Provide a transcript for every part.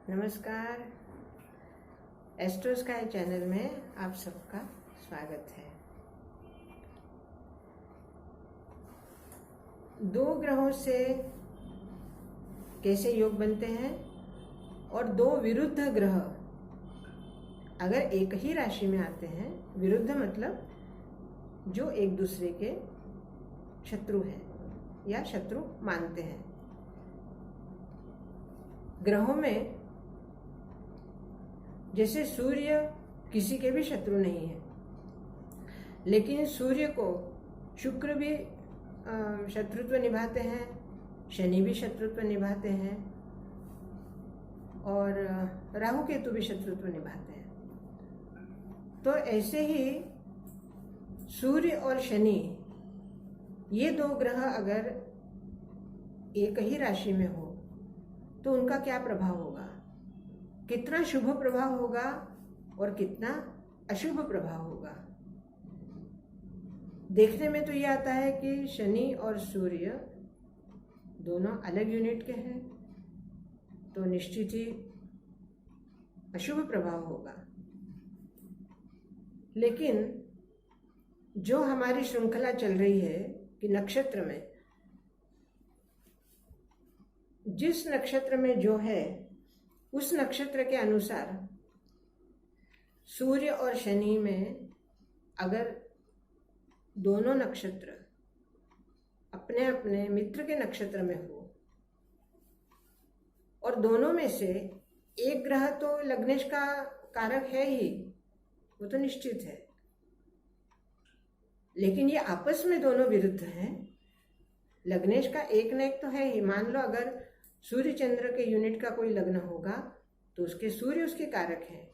नमस्कार। Astro sky channel में आप सबका स्वागत है। दो ग्रहों से कैसे योग बनते हैं और दो विरुद्ध ग्रह अगर एक ही राशि में आते हैं, विरुद्ध मतलब जो एक दूसरे के शत्रु हैं या शत्रु मानते हैं। ग्रहों में जैसे सूर्य किसी के भी शत्रु नहीं है, लेकिन सूर्य को शुक्र भी शत्रुत्व निभाते हैं, शनि भी शत्रुत्व निभाते हैं और राहु केतु भी शत्रुत्व निभाते हैं। तो ऐसे ही सूर्य और शनि ये दो ग्रह अगर एक ही राशि में हो तो उनका क्या प्रभाव होगा, कितना शुभ प्रभाव होगा और कितना अशुभ प्रभाव होगा। देखने में तो ये आता है कि शनि और सूर्य दोनों अलग यूनिट के हैं, तो निश्चित ही अशुभ प्रभाव होगा। लेकिन जो हमारी श्रृंखला चल रही है कि नक्षत्र में जिस नक्षत्र में जो है उस नक्षत्र के अनुसार सूर्य और शनि में अगर दोनों नक्षत्र अपने अपने मित्र के नक्षत्र में हो और दोनों में से एक ग्रह तो लग्नेश का कारक है ही, वो तो निश्चित है, लेकिन ये आपस में दोनों विरुद्ध हैं। लग्नेश का एक न एक तो है ही। मान लो अगर सूर्य चंद्र के यूनिट का कोई लग्न होगा तो उसके सूर्य उसके कारक हैं,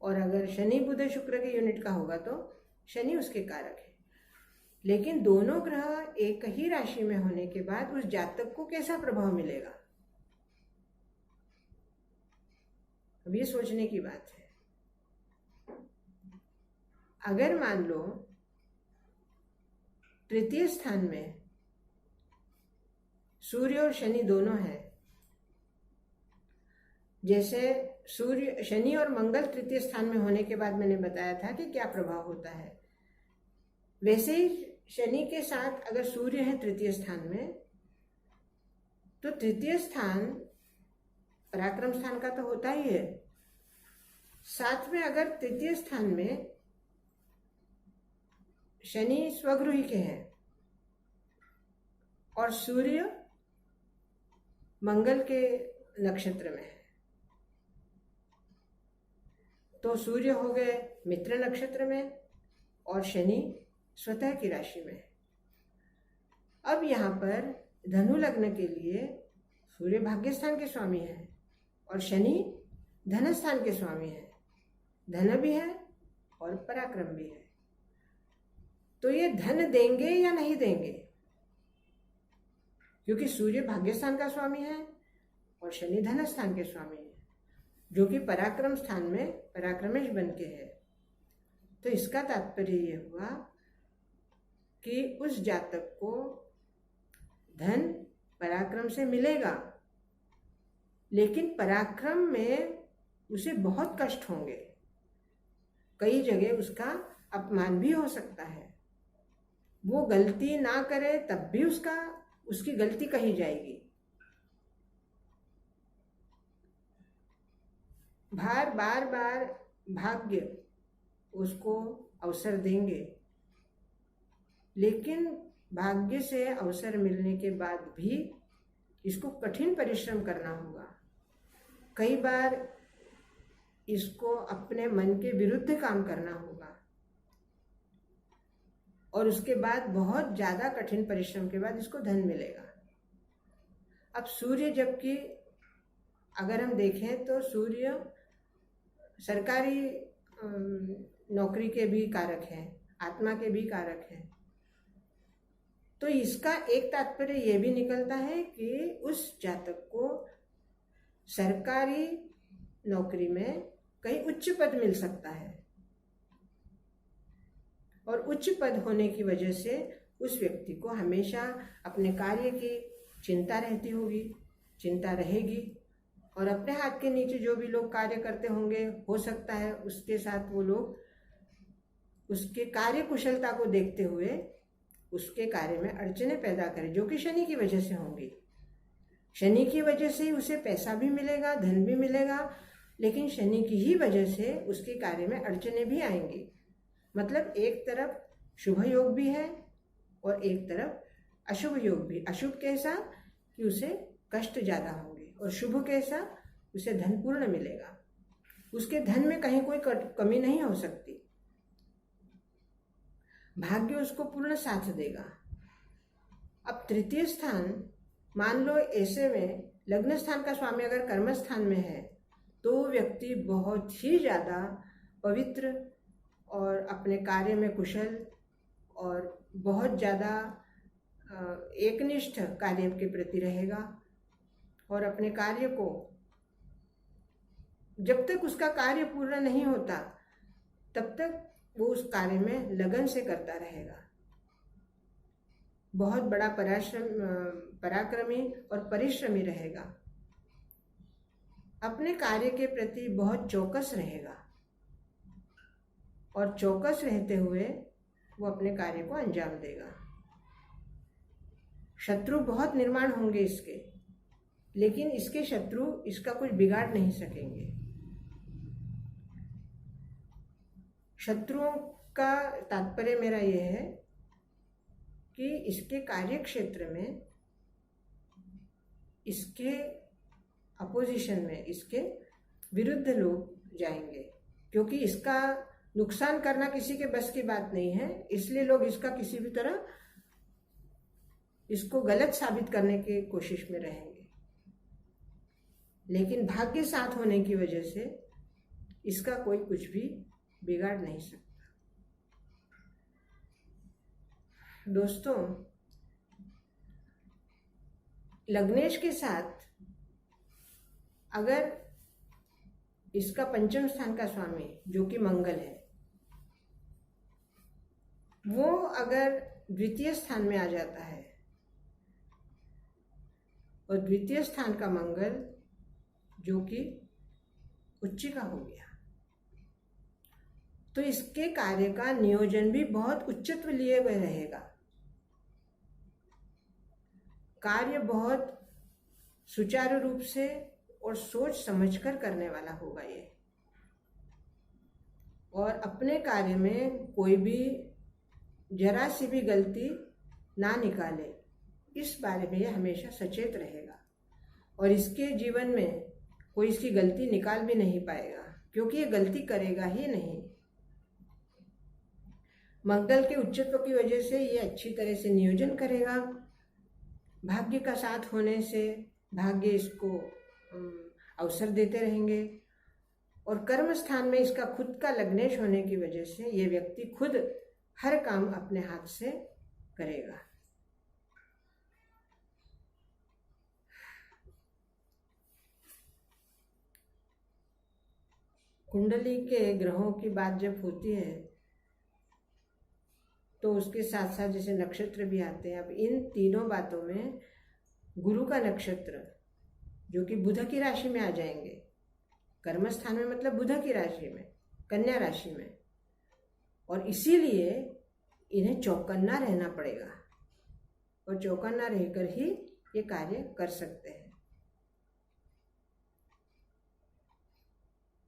और अगर शनि बुध शुक्र के यूनिट का होगा तो शनि उसके कारक है। लेकिन दोनों ग्रह एक ही राशि में होने के बाद उस जातक को कैसा प्रभाव मिलेगा, अब ये सोचने की बात है। अगर मान लो तृतीय स्थान में सूर्य और शनि दोनों हैं, जैसे सूर्य शनि और मंगल तृतीय स्थान में होने के बाद मैंने बताया था कि क्या प्रभाव होता है, वैसे ही शनि के साथ अगर सूर्य है तृतीय स्थान में, तो तृतीय स्थान पराक्रम स्थान का तो होता ही है, साथ में अगर तृतीय स्थान में शनि स्वगृही के हैं और सूर्य मंगल के नक्षत्र में है, तो सूर्य हो गए मित्र नक्षत्र में और शनि स्वतः की राशि में। अब यहाँ पर धनु लग्न के लिए सूर्य भाग्यस्थान के स्वामी है और शनि धन स्थान के स्वामी है, धन भी है और पराक्रम भी है। तो ये धन देंगे या नहीं देंगे, क्योंकि सूर्य भाग्यस्थान का स्वामी है और शनि धन स्थान के स्वामी है, जो कि पराक्रम स्थान में पराक्रमेश बन के है। तो इसका तात्पर्य ये हुआ कि उस जातक को धन पराक्रम से मिलेगा, लेकिन पराक्रम में उसे बहुत कष्ट होंगे, कई जगह उसका अपमान भी हो सकता है। वो गलती ना करे तब भी उसकी गलती कही जाएगी। बार बार भाग्य उसको अवसर देंगे, लेकिन भाग्य से अवसर मिलने के बाद भी इसको कठिन परिश्रम करना होगा। कई बार इसको अपने मन के विरुद्ध काम करना होगा और उसके बाद बहुत ज्यादा कठिन परिश्रम के बाद इसको धन मिलेगा। अब सूर्य, जबकि अगर हम देखें तो सूर्य सरकारी नौकरी के भी कारक हैं, आत्मा के भी कारक हैं, तो इसका एक तात्पर्य यह भी निकलता है कि उस जातक को सरकारी नौकरी में कहीं उच्च पद मिल सकता है, और उच्च पद होने की वजह से उस व्यक्ति को हमेशा अपने कार्य की चिंता रहती होगी, चिंता रहेगी, और अपने हाथ के नीचे जो भी लोग कार्य करते होंगे, हो सकता है उसके साथ वो लोग उसके कार्य कुशलता को देखते हुए उसके कार्य में अड़चनें पैदा करें, जो कि शनि की वजह से होंगी। शनि की वजह से उसे पैसा भी मिलेगा, धन भी मिलेगा, लेकिन शनि की ही वजह से उसके कार्य में अड़चनें भी आएंगी। मतलब एक तरफ शुभ योग भी है और एक तरफ अशुभ योग भी। अशुभ कैसा कि उसे कष्ट ज़्यादा होंगे, और शुभ कैसा उसे धन पूर्ण मिलेगा, उसके धन में कहीं कोई कमी नहीं हो सकती, भाग्य उसको पूर्ण साथ देगा। अब तृतीय स्थान, मान लो ऐसे में लग्न स्थान का स्वामी अगर कर्म स्थान में है तो व्यक्ति बहुत ही ज़्यादा पवित्र और अपने कार्य में कुशल और बहुत ज़्यादा एकनिष्ठ कार्य के प्रति रहेगा, और अपने कार्य को जब तक उसका कार्य पूर्ण नहीं होता तब तक वो उस कार्य में लगन से करता रहेगा। बहुत बड़ा पराक्रमी और परिश्रमी रहेगा, अपने कार्य के प्रति बहुत चौकस रहेगा, और चौकस रहते हुए वो अपने कार्य को अंजाम देगा। शत्रु बहुत निर्माण होंगे इसके, लेकिन इसके शत्रु इसका कुछ बिगाड़ नहीं सकेंगे। शत्रुओं का तात्पर्य मेरा यह है कि इसके कार्य क्षेत्र में, इसके अपोजिशन में, इसके विरुद्ध लोग जाएंगे, क्योंकि इसका नुकसान करना किसी के बस की बात नहीं है। इसलिए लोग इसका किसी भी तरह इसको गलत साबित करने की कोशिश में रहेंगे, लेकिन भाग्य साथ होने की वजह से इसका कोई कुछ भी बिगाड़ नहीं सकता। दोस्तों, लग्नेश के साथ अगर इसका पंचम स्थान का स्वामी जो कि मंगल है, वो अगर द्वितीय स्थान में आ जाता है, और द्वितीय स्थान का मंगल जो कि उच्च का हो गया, तो इसके कार्य का नियोजन भी बहुत उच्चत्व लिए हुए रहेगा। कार्य बहुत सुचारू रूप से और सोच समझकर करने वाला होगा ये, और अपने कार्य में कोई भी जरा सी भी गलती ना निकाले, इस बारे में ये हमेशा सचेत रहेगा, और इसके जीवन में कोई इसकी गलती निकाल भी नहीं पाएगा, क्योंकि ये गलती करेगा ही नहीं। मंगल के उच्चत्व की वजह से ये अच्छी तरह से नियोजन करेगा। भाग्य का साथ होने से भाग्य इसको अवसर देते रहेंगे, और कर्म स्थान में इसका खुद का लग्नेश होने की वजह से ये व्यक्ति खुद हर काम अपने हाथ से करेगा। कुंडली के ग्रहों की बात जब होती है तो उसके साथ साथ जैसे नक्षत्र भी आते हैं। अब इन तीनों बातों में गुरु का नक्षत्र जो कि बुध की राशि में आ जाएंगे, कर्म स्थान में मतलब बुध की राशि में, कन्या राशि में, और इसीलिए इन्हें चौकन्ना रहना पड़ेगा, और चौकन्ना रहकर ही ये कार्य कर सकते हैं।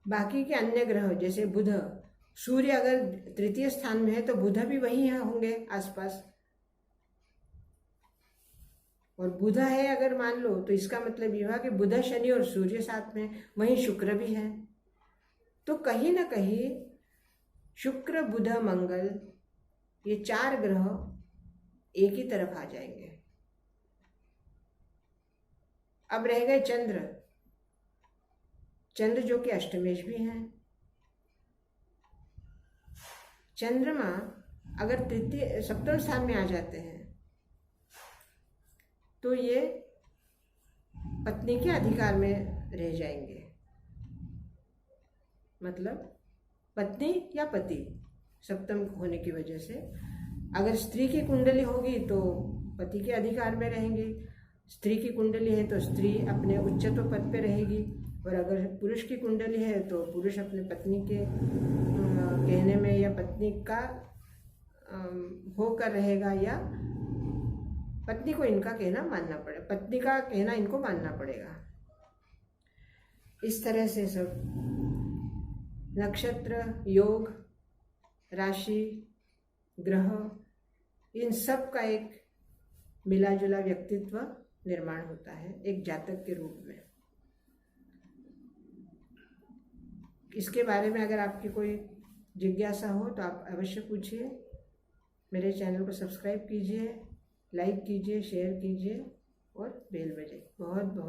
बाकी के अन्य ग्रह जैसे बुध, सूर्य अगर तृतीय स्थान में है तो बुध भी वहीं होंगे आसपास, और बुध है अगर मान लो तो इसका मतलब यह हुआ कि बुध शनि और सूर्य साथ में, वहीं शुक्र भी है, तो कहीं ना कहीं शुक्र बुध मंगल ये चार ग्रह एक ही तरफ आ जाएंगे। अब रह गए चंद्र, चंद्र जो कि अष्टमेश भी हैं। चंद्रमा अगर तृतीय सप्तम स्थान में आ जाते हैं तो ये पत्नी के अधिकार में रह जाएंगे, मतलब पत्नी या पति सप्तम होने की वजह से। अगर स्त्री की कुंडली होगी तो पति के अधिकार में रहेंगी, स्त्री की कुंडली है तो स्त्री अपने उच्चत्व पद पे रहेगी, और अगर पुरुष की कुंडली है तो पुरुष अपने पत्नी के कहने में या पत्नी का होकर रहेगा, या पत्नी को इनका कहना मानना पड़ेगा, पत्नी का कहना इनको मानना पड़ेगा। इस तरह से सब नक्षत्र, योग, राशि, ग्रह, इन सब का एक मिला जुला व्यक्तित्व निर्माण होता है एक जातक के रूप में। इसके बारे में अगर आपकी कोई जिज्ञासा हो तो आप अवश्य पूछिए। मेरे चैनल को सब्सक्राइब कीजिए, लाइक कीजिए, शेयर कीजिए और बेल बजाइए। बहुत बहुत